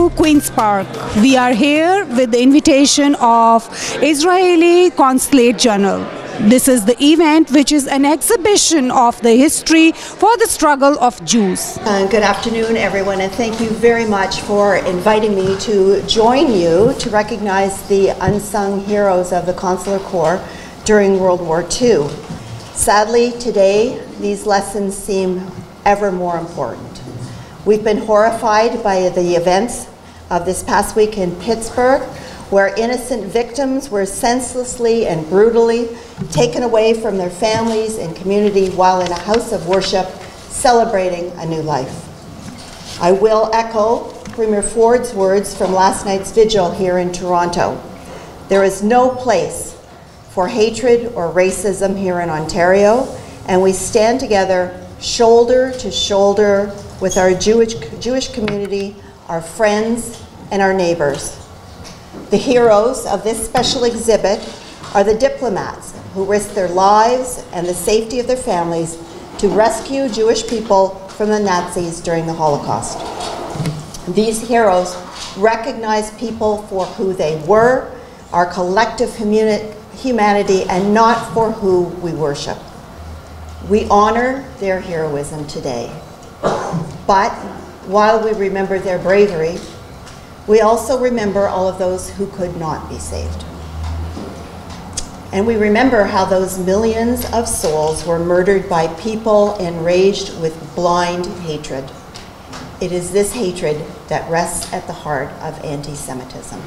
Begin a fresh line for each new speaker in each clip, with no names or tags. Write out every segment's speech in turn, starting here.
to Queen's Park. We are here with the invitation of Israeli Consulate Journal. This is the event, which is an exhibition of the history for the struggle of Jews.
Good afternoon, everyone, and thank you very much for inviting me to join you to recognize the unsung heroes of the Consular Corps during World War II. Sadly, today, these lessons seem ever more important. We've been horrified by the events of this past week in Pittsburgh, where innocent victims were senselessly and brutally taken away from their families and community while in a house of worship celebrating a new life. I will echo Premier Ford's words from last night's vigil here in Toronto. There is no place for hatred or racism here in Ontario, and we stand together shoulder to shoulder with our Jewish community, our friends, and our neighbors. The heroes of this special exhibit are the diplomats who risked their lives and the safety of their families to rescue Jewish people from the Nazis during the Holocaust. These heroes recognize people for who they were, our collective humanity, and not for who we worship. We honor their heroism today. But while we remember their bravery, we also remember all of those who could not be saved. And we remember how those millions of souls were murdered by people enraged with blind hatred. It is this hatred that rests at the heart of anti-Semitism.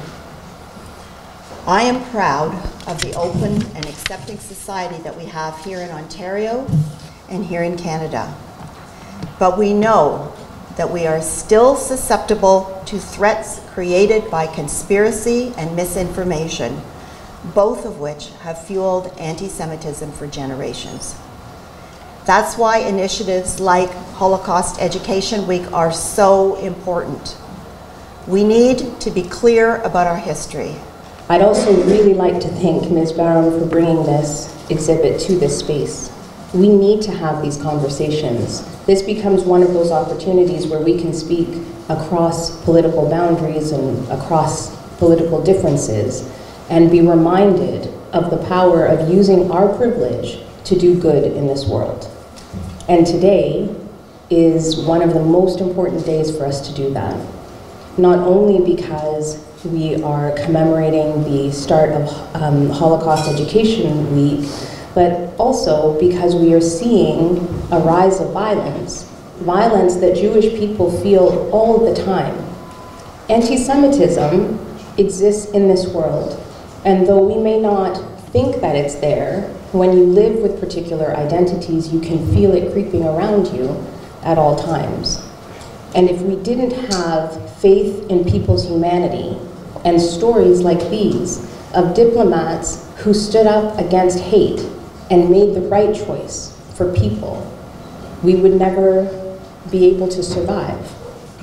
I am proud of the open and accepting society that we have here in Ontario and here in Canada. But we know that we are still susceptible to threats created by conspiracy and misinformation, both of which have fueled anti-Semitism for generations. That's why initiatives like Holocaust Education Week are so important. We need to be clear about our history.
I'd also really like to thank Ms. Barham for bringing this exhibit to this space. We need to have these conversations. This becomes one of those opportunities where we can speak across political boundaries and across political differences and be reminded of the power of using our privilege to do good in this world. And today is one of the most important days for us to do that. Not only because we are commemorating the start of Holocaust Education Week, but also because we are seeing a rise of violence that Jewish people feel all the time. Anti-Semitism exists in this world, and though we may not think that it's there, when you live with particular identities, you can feel it creeping around you at all times. And if we didn't have faith in people's humanity and stories like these of diplomats who stood up against hate and made the right choice for people, we would never be able to survive.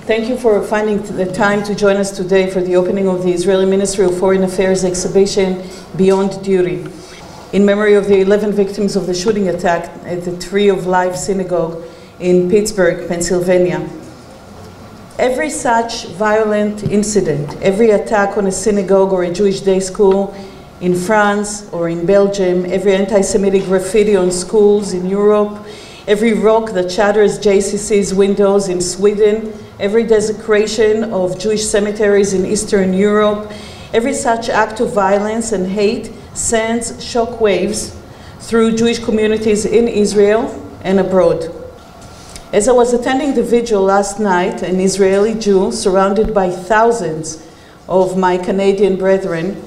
Thank you for finding the time to join us today for the opening of the Israeli Ministry of Foreign Affairs exhibition, Beyond Duty, in memory of the 11 victims of the shooting attack at the Tree of Life Synagogue in Pittsburgh, Pennsylvania. Every such violent incident, every attack on a synagogue or a Jewish day school in France or in Belgium, every anti-Semitic graffiti on schools in Europe, every rock that shatters JCC's windows in Sweden, every desecration of Jewish cemeteries in Eastern Europe, every such act of violence and hate sends shockwaves through Jewish communities in Israel and abroad. As I was attending the vigil last night, an Israeli Jew surrounded by thousands of my Canadian brethren,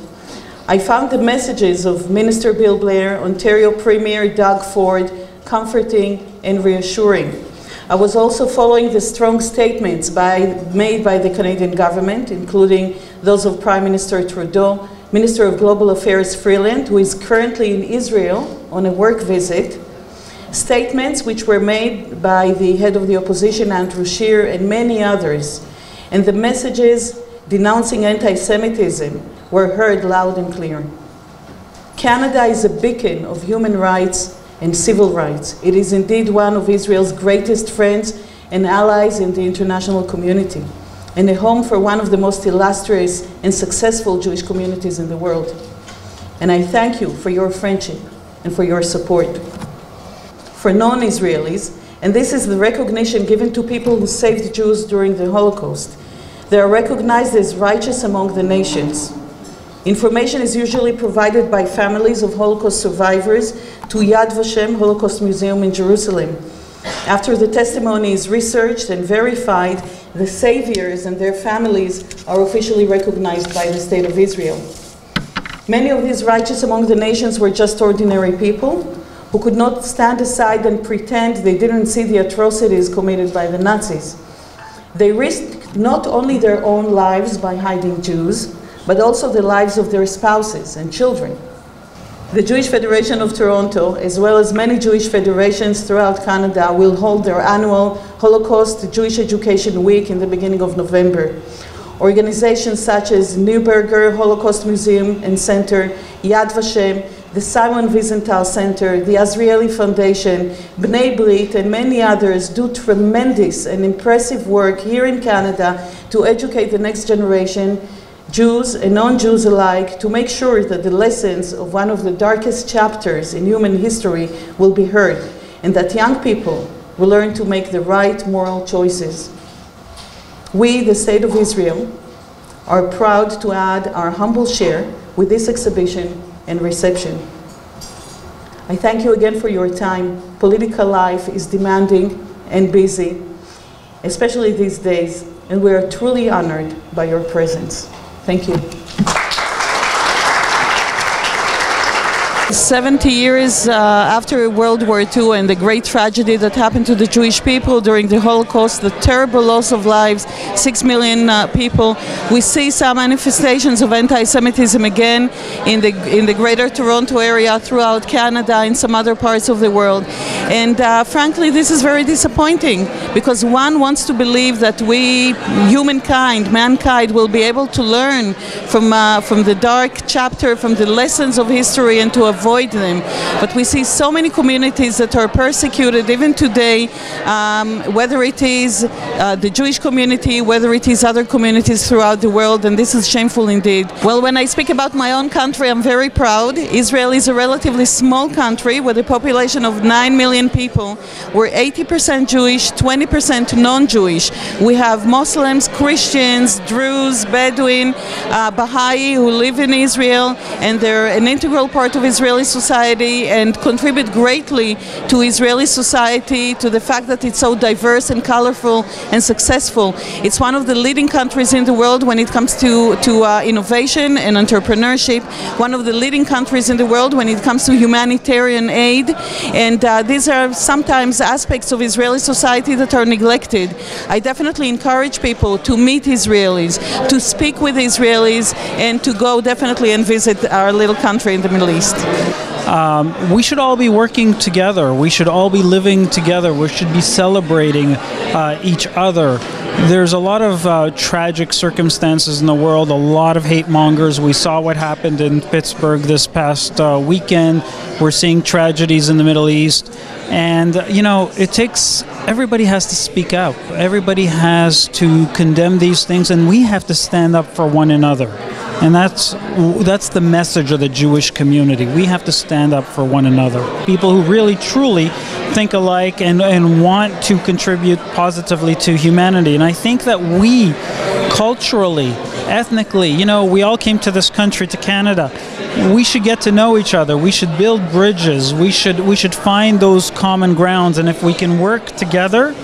I found the messages of Minister Bill Blair, Ontario Premier Doug Ford, comforting and reassuring. I was also following the strong statements made by the Canadian government, including those of Prime Minister Trudeau, Minister of Global Affairs Freeland, who is currently in Israel on a work visit, statements which were made by the head of the opposition, Andrew Scheer, and many others, and the messages denouncing anti-Semitism were heard loud and clear. Canada is a beacon of human rights and civil rights. It is indeed one of Israel's greatest friends and allies in the international community. and a home for one of the most illustrious and successful Jewish communities in the world. And I thank you for your friendship and for your support. For non-Israelis, and this is the recognition given to people who saved Jews during the Holocaust, they are recognized as righteous among the nations. Information is usually provided by families of Holocaust survivors to Yad Vashem Holocaust Museum in Jerusalem. After the testimony is researched and verified, the saviors and their families are officially recognized by the State of Israel. Many of these righteous among the nations were just ordinary people who could not stand aside and pretend they didn't see the atrocities committed by the Nazis. They risked not only their own lives by hiding Jews, but also the lives of their spouses and children. The Jewish Federation of Toronto, as well as many Jewish federations throughout Canada, will hold their annual Holocaust Jewish Education Week in the beginning of November. Organizations such as Neuberger Holocaust Museum and Center, Yad Vashem, the Simon Wiesenthal Center, the Azrieli Foundation, Bnei Brit, and many others do tremendous and impressive work here in Canada to educate the next generation, Jews and non-Jews alike, to make sure that the lessons of one of the darkest chapters in human history will be heard, and that young people will learn to make the right moral choices. We, the State of Israel, are proud to add our humble share with this exhibition and reception. I thank you again for your time. Political life is demanding and busy, especially these days, and we are truly honored by your presence. Thank you. 70 years after World War II and the great tragedy that happened to the Jewish people during the Holocaust, the terrible loss of lives, 6 million people, we see some manifestations of anti-Semitism again in the greater Toronto area, throughout Canada, in some other parts of the world. And frankly, this is very disappointing, because one wants to believe that we, humankind, mankind, will be able to learn from the dark chapter, from the lessons of history, and to avoid them. But we see so many communities that are persecuted even today, whether it is the Jewish community, whether it is other communities throughout the world, and this is shameful indeed. Well, when I speak about my own country, I'm very proud. Israel is a relatively small country with a population of 9 million people. We're 80% Jewish, 20% non-Jewish. We have Muslims, Christians, Druze, Bedouin, Baha'i who live in Israel, and they're an integral part of Israeli society and contribute greatly to Israeli society, to the fact that it's so diverse and colorful and successful. It's one of the leading countries in the world when it comes to innovation and entrepreneurship, one of the leading countries in the world when it comes to humanitarian aid, and these are sometimes aspects of Israeli society that are neglected. I definitely encourage people to meet Israelis, to speak with Israelis, and to go definitely and visit our little country in the Middle East.
We should all be working together. We should all be living together. We should be celebrating each other. There's a lot of tragic circumstances in the world, a lot of hate mongers. We saw what happened in Pittsburgh this past weekend. We're seeing tragedies in the Middle East. And, you know, everybody has to speak out. Everybody has to condemn these things, and we have to stand up for one another. And that's the message of the Jewish community. We have to stand up for one another. People who really, truly think alike and want to contribute positively to humanity. And I think that we, culturally, ethnically, you know, we all came to this country, to Canada. We should get to know each other. We should build bridges. We should find those common grounds. And if we can work together,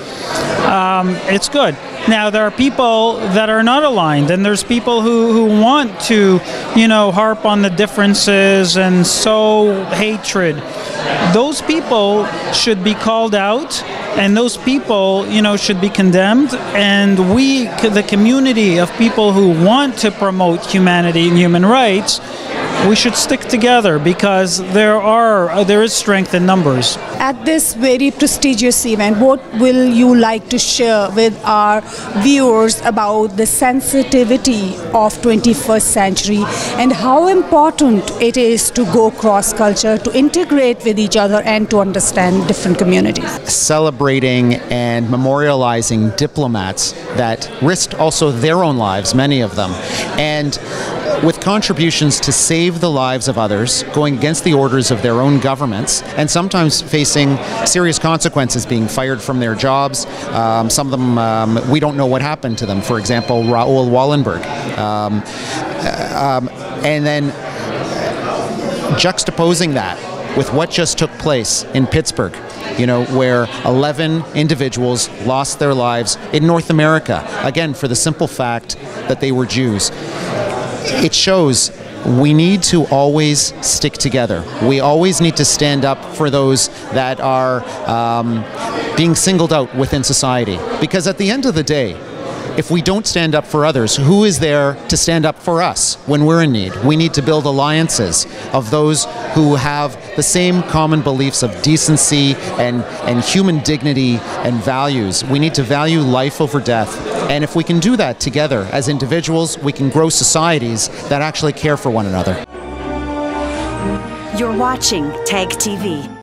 it's good. Now, there are people that are not aligned, and there's people who want to, you know, harp on the differences and sow hatred. Those people should be called out, and those people, you know, should be condemned. And we, the community of people who want to promote humanity and human rights, we should stick together because there is strength in numbers.
At this very prestigious event, what will you like to share with our viewers about the sensitivity of 21st century and how important it is to go cross-culture, to integrate with each other and to understand different communities?
Celebrating and memorializing diplomats that risked also their own lives, many of them, and with contributions to save the lives of others, going against the orders of their own governments, and sometimes facing serious consequences, being fired from their jobs. Some of them, we don't know what happened to them. For example, Raoul Wallenberg. And then juxtaposing that with what just took place in Pittsburgh, where 11 individuals lost their lives in North America, again, for the simple fact that they were Jews. It shows we need to always stick together. We always need to stand up for those that are being singled out within society. Because at the end of the day, if we don't stand up for others, who is there to stand up for us when we're in need? We need to build alliances of those who have the same common beliefs of decency and human dignity and values. We need to value life over death. And if we can do that together as individuals, we can grow societies that actually care for one another.
You're watching TAG TV.